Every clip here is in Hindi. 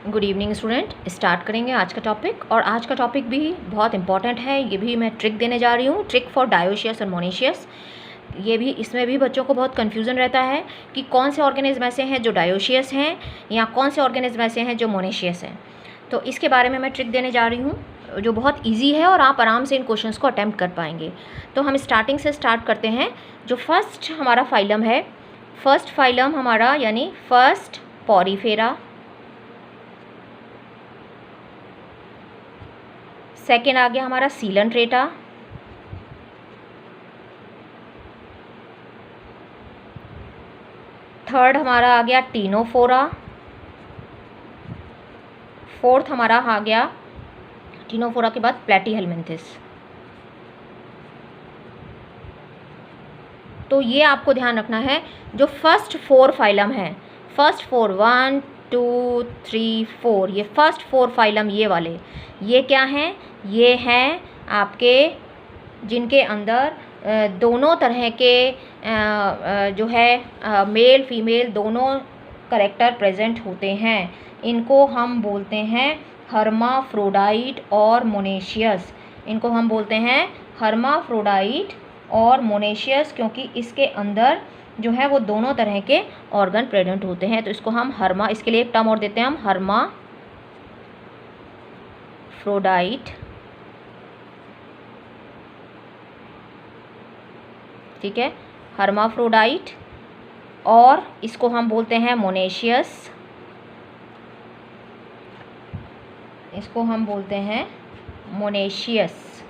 Good evening student. स्टार्ट करेंगे आज का टॉपिक, और आज का टॉपिक भी बहुत इंपॉर्टेंट है। ये भी मैं ट्रिक देने जा रही हूँ, ट्रिक फॉर डायोशियस और मोनेशियस। ये भी, इसमें भी बच्चों को बहुत कन्फ्यूज़न रहता है कि कौन से ऑर्गेनिज्म ऐसे हैं जो डायोशियस हैं या कौन से ऑर्गेनिज्म ऐसे हैं जो मोनेशियस हैं। तो इसके बारे में मैं ट्रिक देने जा रही हूँ जो बहुत ईजी है और आप आराम से इन क्वेश्चंस को अटैम्प्ट कर पाएंगे। तो हम स्टार्टिंग से स्टार्ट करते हैं। जो फर्स्ट हमारा फाइलम है, फर्स्ट फाइलम हमारा यानी फर्स्ट पॉरीफेरा, सेकेंड आ गया हमारा सीलंट्रेटा, थर्ड हमारा आ गया टीनोफोरा, फोर्थ हमारा आ गया टीनोफोरा के बाद प्लेटीहेलमिन्थिस। तो ये आपको ध्यान रखना है, जो फर्स्ट फोर फाइलम है, फर्स्ट फोर 1 2 3 4, ये फर्स्ट फोर फाइलम ये वाले, ये क्या हैं? ये हैं आपके जिनके अंदर दोनों तरह के जो है मेल फीमेल दोनों कैरेक्टर प्रेजेंट होते हैं। इनको हम बोलते हैं हर्माफ्रोडाइट और मोनेशियस। इनको हम बोलते हैं हर्माफ्रोडाइट और मोनेशियस, क्योंकि इसके अंदर जो है वो दोनों तरह के ऑर्गन प्रेजेंट होते हैं। तो इसको हम इसके लिए एक टर्म और देते हैं हम, हर्माफ्रोडाइट, ठीक है, हर्माफ्रोडाइट, और इसको हम बोलते हैं मोनेशियस, इसको हम बोलते हैं मोनेशियस।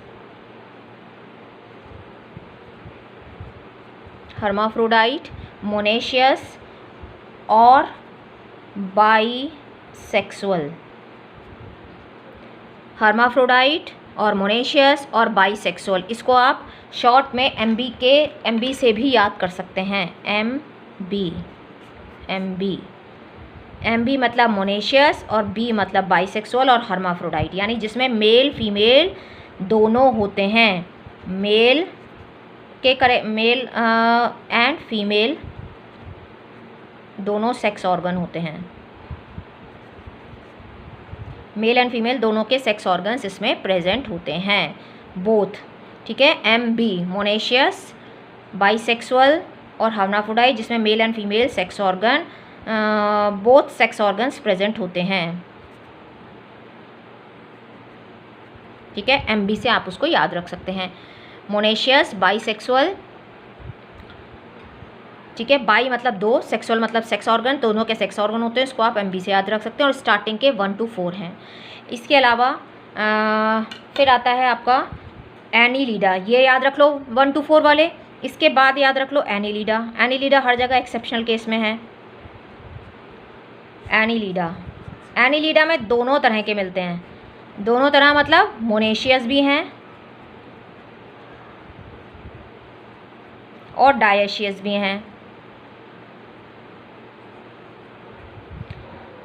हर्माफ्रोडाइट, मोनेशियस और बाईसेक्सुअल। हर्माफ्रोडाइट और मोनेशियस और बाईसेक्सुअल, इसको आप शॉर्ट में एमबी से भी याद कर सकते हैं। एमबी मतलब मोनेशियस और बी मतलब बाईसेक्सुअल और हर्माफ्रोडाइट, यानी जिसमें मेल फीमेल दोनों होते हैं। मेल एंड फीमेल दोनों सेक्स ऑर्गन होते हैं। मेल एंड फीमेल दोनों के सेक्स ऑर्गन्स इसमें प्रेजेंट होते हैं, बोथ, ठीक है। एमबी मोनेशियस, बाईसेक्सुअल और हर्माफ्रोडाइट, जिसमें male and female sex organ both sex organs present होते हैं, ठीक है। एमबी से आप उसको याद रख सकते हैं। मोनेशियस, बाईसेक्सुअल, ठीक है। बाई मतलब दो, सेक्सुअल मतलब सेक्स ऑर्गन, दोनों के सेक्स ऑर्गन होते हैं, इसको आप एमबी से याद रख सकते हैं। और स्टार्टिंग के 1 to 4 हैं। इसके अलावा फिर आता है आपका एनीलिडा, ये याद रख लो 1 to 4 वाले। इसके बाद याद रख लो एनीलिडा। एनीलिडा हर जगह एक्सेप्शनल केस में है। एनीलिडा में दोनों तरह के मिलते हैं, दोनों तरह मतलब मोनेशियस भी हैं और डायोशियस भी हैं।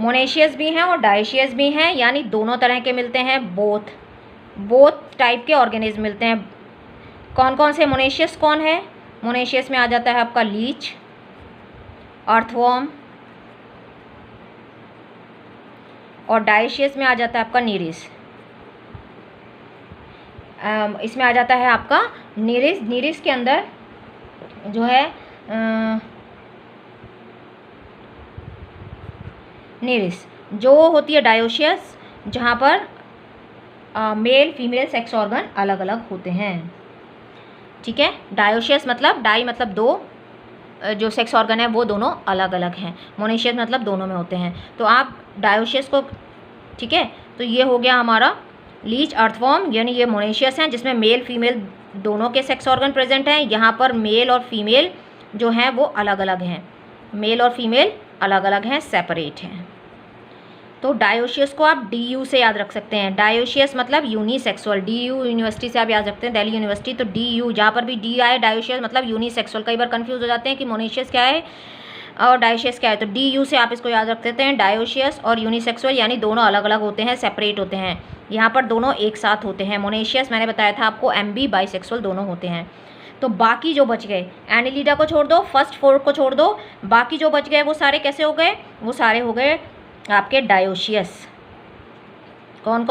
मोनेशियस भी हैं और डायोशियस भी हैं, यानी दोनों तरह के मिलते हैं, बोथ टाइप के ऑर्गेनिज्म मिलते हैं। कौन कौन से? मोनेशियस कौन है? मोनेशियस में आ जाता है आपका लीच, अर्थवर्म, और डायोशियस में आ जाता है आपका नीरिस। इसमें आ जाता है आपका नीरिस। नीरिस के अंदर जो है नीरिस जो होती है डायोशियस, जहाँ पर मेल फीमेल सेक्स ऑर्गन अलग अलग होते हैं, ठीक है। डायोशियस मतलब डाई मतलब दो, जो सेक्स ऑर्गन है वो दोनों अलग अलग हैं। मोनेशियस मतलब दोनों में होते हैं। तो आप डायोशियस को, ठीक है, तो ये हो गया हमारा लीच, अर्थवर्म, यानी ये मोनेशियस हैं जिसमें मेल फीमेल दोनों के सेक्स ऑर्गन प्रेजेंट हैं। यहाँ पर मेल और फीमेल जो हैं वो अलग अलग हैं, मेल और फीमेल अलग अलग हैं, सेपरेट हैं। तो डायोशियस को आप DU से याद रख सकते हैं। डायोशियस मतलब यूनिसेक्सुअल, DU यूनिवर्सिटी से आप याद रखते हैं, दिल्ली यूनिवर्सिटी। तो DU, जहाँ पर भी D आए, डायोशियस मतलब यूनिसेक्सुअल। कई बार कंफ्यूज हो जाते हैं कि मोनेशियस क्या है और डायोशियस क्या है, तो DU से आप इसको याद रख सकते हैं। डायोशियस और यूनिसेक्सुअल यानी दोनों अलग अलग होते हैं, सेपरेट होते हैं। यहाँ पर दोनों एक साथ होते हैं। मोनेशियस मैंने बताया था आपको, MB बाईसेक्सुअल दोनों होते हैं। तो बाकी जो बच गए, एनीलिडा को छोड़ दो, फर्स्ट फोर को छोड़ दो, बाकी जो बच गए वो सारे कैसे हो गए? वो सारे हो गए आपके डायोशियस। कौन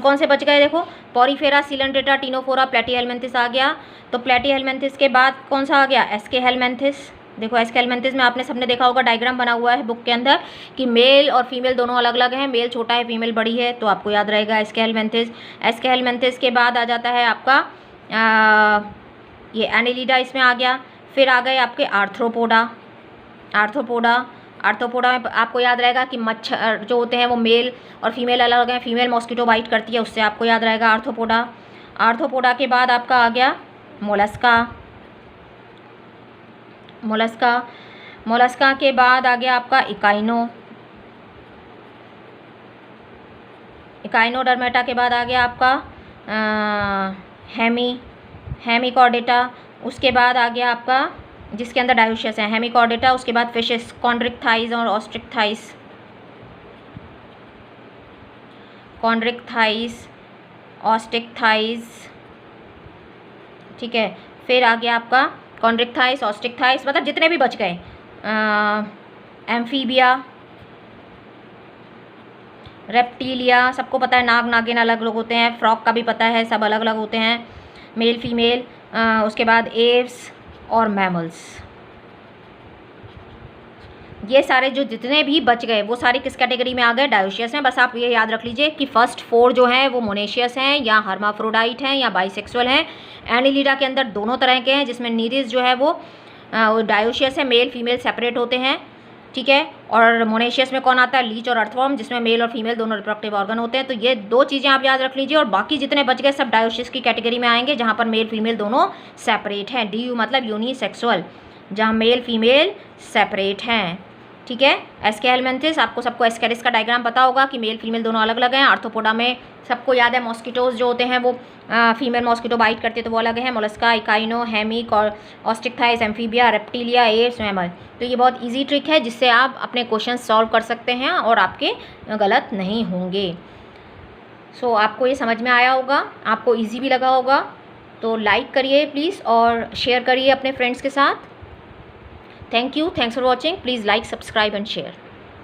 कौन से बच गए देखो, पॉरीफेरा, सिलेंड्रेटा, टिनोफोरा, प्लेटीहेलमिन्थिस आ गया। तो प्लेटीहेलमिन्थिस के बाद कौन सा आ गया, एस्केहेलमिन्थिस। देखो एस्केहेलमिन्थिस में आपने सबने देखा होगा, डायग्राम बना हुआ है बुक के अंदर कि मेल और फीमेल दोनों अलग अलग हैं, मेल छोटा है फीमेल बड़ी है, तो आपको याद रहेगा एस्केहेलमिन्थिस। एस्केहेलमिन्थिस के बाद आ जाता है आपका ये एनिलिडा इसमें आ गया। फिर आ गए आपके आर्थ्रोपोडा। आर्थ्रोपोडा में आपको याद रहेगा कि मच्छर जो होते हैं वो मेल और फीमेल अलग अलग हैं, फीमेल मॉस्किटो बाइट करती है, उससे आपको याद रहेगा आर्थ्रोपोडा। आर्थ्रोपोडा के बाद आपका आ गया मोलस्का के बाद आ गया आपका इकाइनोडर्मेटा के बाद आ गया आपका हेमिकॉर्डेटा। उसके बाद आ गया आपका जिसके अंदर डायोशियस है हेमिकॉर्डेटा। उसके बाद फिशेस, कॉन्ड्रिक्थाइज और ऑस्ट्रिक्थाइज, ठीक है। फिर आ गया आपका कॉन्ड्रिक्थाइज, ऑस्ट्रिक्थाइज, मतलब जितने भी बच गए, एम्फीबिया, रेप्टीलिया, सबको पता है नाग नागिन अलग अलग होते हैं, फ्रॉक का भी पता है, सब अलग अलग होते हैं, मेल फीमेल। उसके बाद एव्स और मैमल्स। ये सारे जो जितने भी बच गए वो सारी किस कैटेगरी में आ गए, डायोशियस में। बस आप ये याद रख लीजिए कि फर्स्ट 4 जो हैं वो मोनेशियस हैं या हर्माफ्रोडाइट हैं या बाइसेक्सुअल हैं। एनिलिडा के अंदर दोनों तरह के हैं, जिसमें नीरिस जो है वो डायोशियस है, मेल फीमेल सेपरेट होते हैं, ठीक है। और मोनेशियस में कौन आता है, लीच और अर्थवर्म, जिसमें मेल और फीमेल दोनों रिप्रोडक्टिव ऑर्गन होते हैं। तो ये 2 चीज़ें आप याद रख लीजिए, और बाकी जितने बच गए सब डायोशियस की कैटेगरी में आएंगे, जहाँ पर मेल फीमेल दोनों सेपरेट हैं। DU मतलब यूनिसेक्सुअल, जहाँ मेल फीमेल सेपरेट हैं, ठीक है। एस्केहेलमिन्थिस, आपको सबको एस्केरिस का डायग्राम पता होगा कि मेल फीमेल दोनों अलग अलग हैं। आर्थ्रोपोडा में सबको याद है मॉस्किटोज जो होते हैं वो फीमेल मॉस्किटो बाइट करते हैं तो वो अलग है। मोलस्का, इकाइनो, हेमिक और ऑस्ट्रिक्थाइज, एम्फीबिया, रेप्टीलिया, एव्स, मैमल। तो ये बहुत इजी ट्रिक है जिससे आप अपने क्वेश्चन सॉल्व कर सकते हैं और आपके गलत नहीं होंगे। सो आपको ये समझ में आया होगा, आपको ईजी भी लगा होगा, तो लाइक करिए प्लीज़ और शेयर करिए अपने फ्रेंड्स के साथ। Thank you. Thanks for watching. Please like, subscribe and share.